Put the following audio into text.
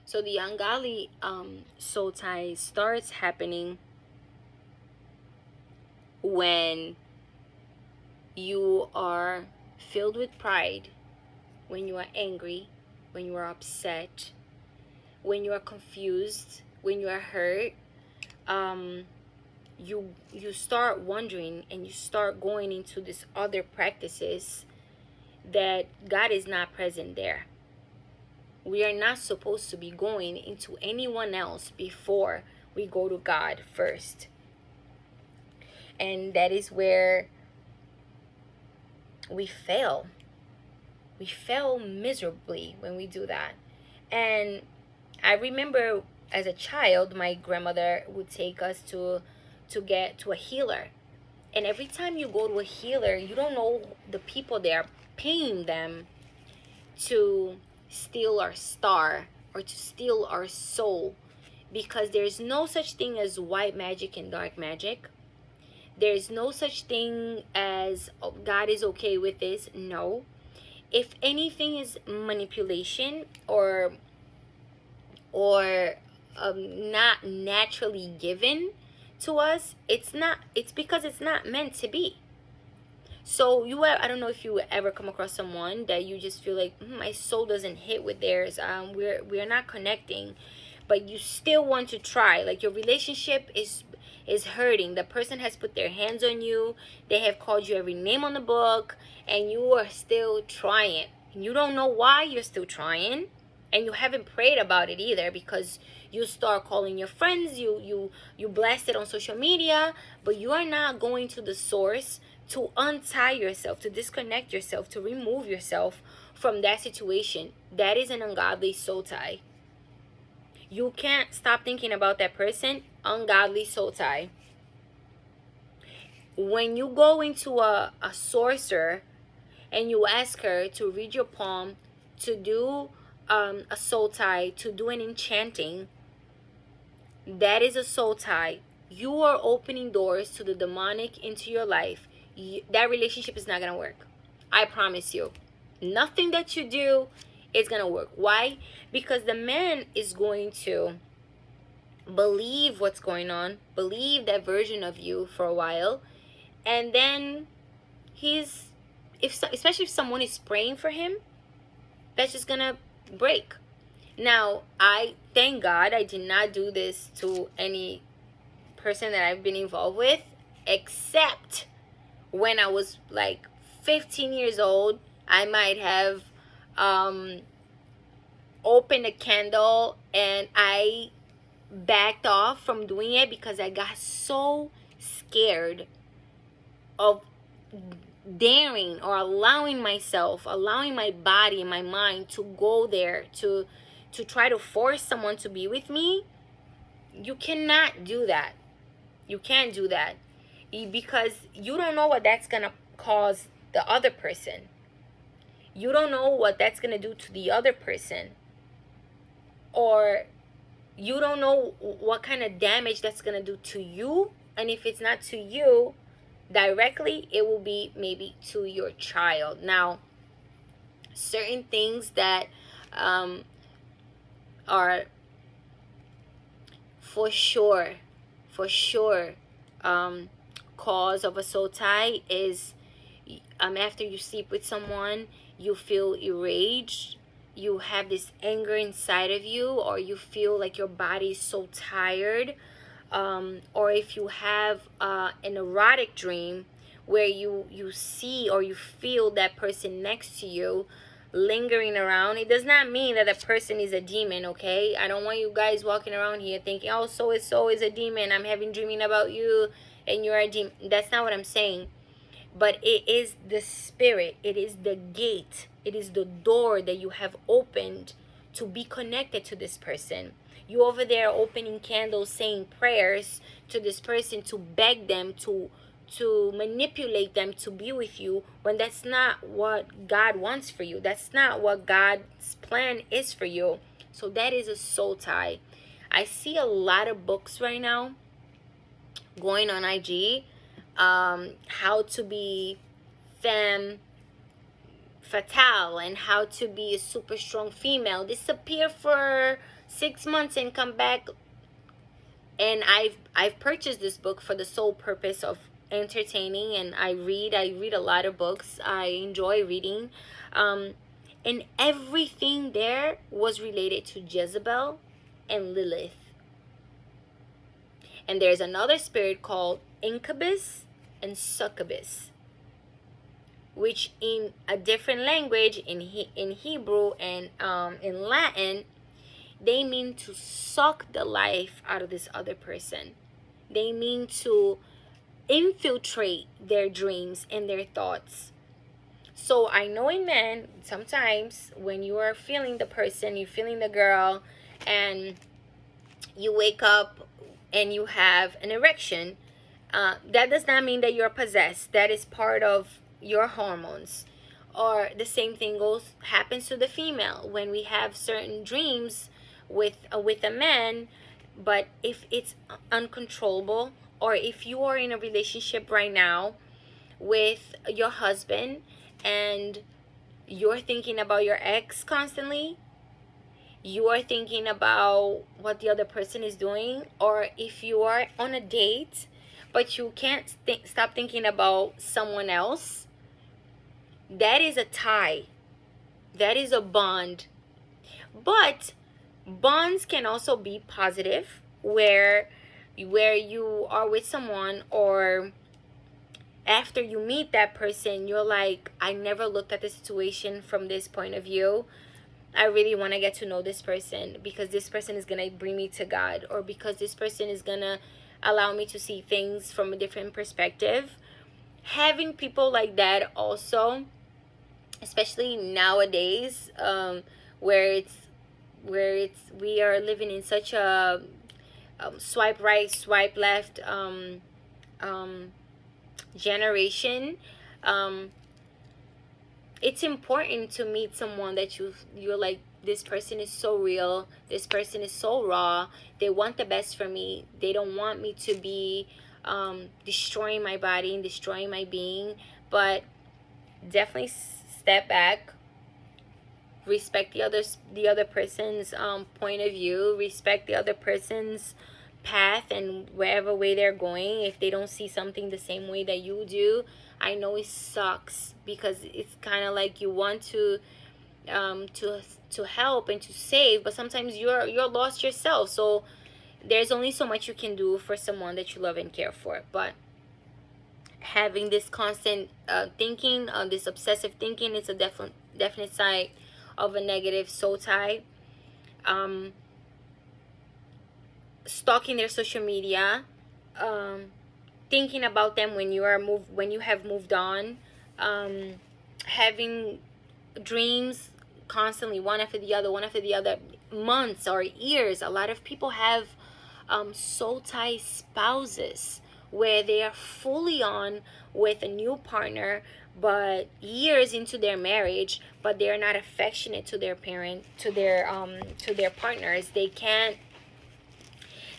So the ungodly soul tie starts happening when you are filled with pride, when you are angry, when you are upset, when you are confused, when you are hurt. um, you start wondering and you start going into these other practices that God is not present there. We are not supposed to be going into anyone else before we go to God first. And that is where we fail. We fail miserably when we do that. And I remember as a child, my grandmother would take us get to a healer. And every time you go to a healer, you don't know the people they are paying them to steal our star or to steal our soul, because there's no such thing as white magic and dark magic. There's no such thing as, oh, God is okay with this. No. If anything is manipulation or not naturally given to us, it's because it's not meant to be. So I don't know if you ever come across someone that you just feel like, my soul doesn't hit with theirs. We're not connecting, but you still want to try. Like, your relationship is hurting. The person has put their hands on you. They have called you every name on the book, and you are still trying. And you don't know why you're still trying, and you haven't prayed about it either, because you start calling your friends, you blast it on social media, but you are not going to the source to untie yourself, to disconnect yourself, to remove yourself from that situation. That is an ungodly soul tie. You can't stop thinking about that person. Ungodly soul tie. When you go into a sorcerer and you ask her to read your palm, to do a soul tie, to do an enchanting, that is a soul tie. You are opening doors to the demonic into your life. That relationship is not going to work. I promise you. Nothing that you do is going to work. Why? Because the man is going to believe what's going on, believe that version of you for a while, and then especially if someone is praying for him, that's just going to break. Now, I thank God I did not do this to any person that I've been involved with, except when I was like 15 years old. I might have opened a candle and I backed off from doing it because I got so scared of daring or allowing my body and my mind to go there to try to force someone to be with me. You cannot do that. You can't do that, because you don't know what that's gonna cause the other person. You don't know what that's gonna do to the other person, or you don't know what kind of damage that's gonna do to you. And if it's not to you directly, it will be maybe to your child. Now, certain things that are for sure cause of a soul tie is, after you sleep with someone, you feel enraged, you have this anger inside of you, or you feel like your body is so tired, or if you have an erotic dream where you see or you feel that person next to you lingering around. It does not mean that the person is a demon, okay? I don't want you guys walking around here thinking, oh, so is a demon, I'm having dreaming about you and you're a demon. That's not what I'm saying. But it is the spirit, it is the gate, it is the door that you have opened to be connected to this person. You over there opening candles, saying prayers to this person to beg them to manipulate them to be with you, when that's not what God wants for you. That's not what God's plan is for you. So that is a soul tie. I see a lot of books right now going on IG, how to be femme fatale and how to be a super strong female, disappear for 6 months and come back. And I've purchased this book for the sole purpose of entertaining, and I read a lot of books. I enjoy reading. And everything there was related to Jezebel and Lilith. And there's another spirit called incubus and succubus, which in a different language, in Hebrew and in Latin, they mean to suck the life out of this other person. They mean to infiltrate their dreams and their thoughts. So I know in men, sometimes when you are feeling the person, you're feeling the girl, and you wake up and you have an erection, that does not mean that you're possessed. That is part of your hormones. Or the same thing happens to the female when we have certain dreams with a man. But if it's uncontrollable, or if you are in a relationship right now with your husband and you're thinking about your ex constantly, you are thinking about what the other person is doing, or if you are on a date but you can't stop thinking about someone else, that is a tie. That is a bond. But bonds can also be positive, where you are with someone, or after you meet that person, you're like, I never looked at the situation from this point of view. I really want to get to know this person, because this person is going to bring me to God, or because this person is going to allow me to see things from a different perspective. Having people like that also, especially nowadays, where we are living in such a swipe right, swipe left generation. It's important to meet someone that you're like, this person is so real, this person is so raw, they want the best for me, they don't want me to be destroying my body and destroying my being. But definitely step back, respect the other person's point of view, respect the other person's path and wherever way they're going. If they don't see something the same way that you do, I know it sucks, because it's kind of like you want to help and to save, but sometimes you're lost yourself. So there's only so much you can do for someone that you love and care for. But having this constant thinking, this obsessive thinking, it's a definite sign of a negative soul tie. Stalking their social media, thinking about them when you have moved on, having dreams constantly, one after the other, months or years. A lot of people have soul tie spouses, where they are fully on with a new partner, but years into their marriage, but they are not affectionate to their partners. They can't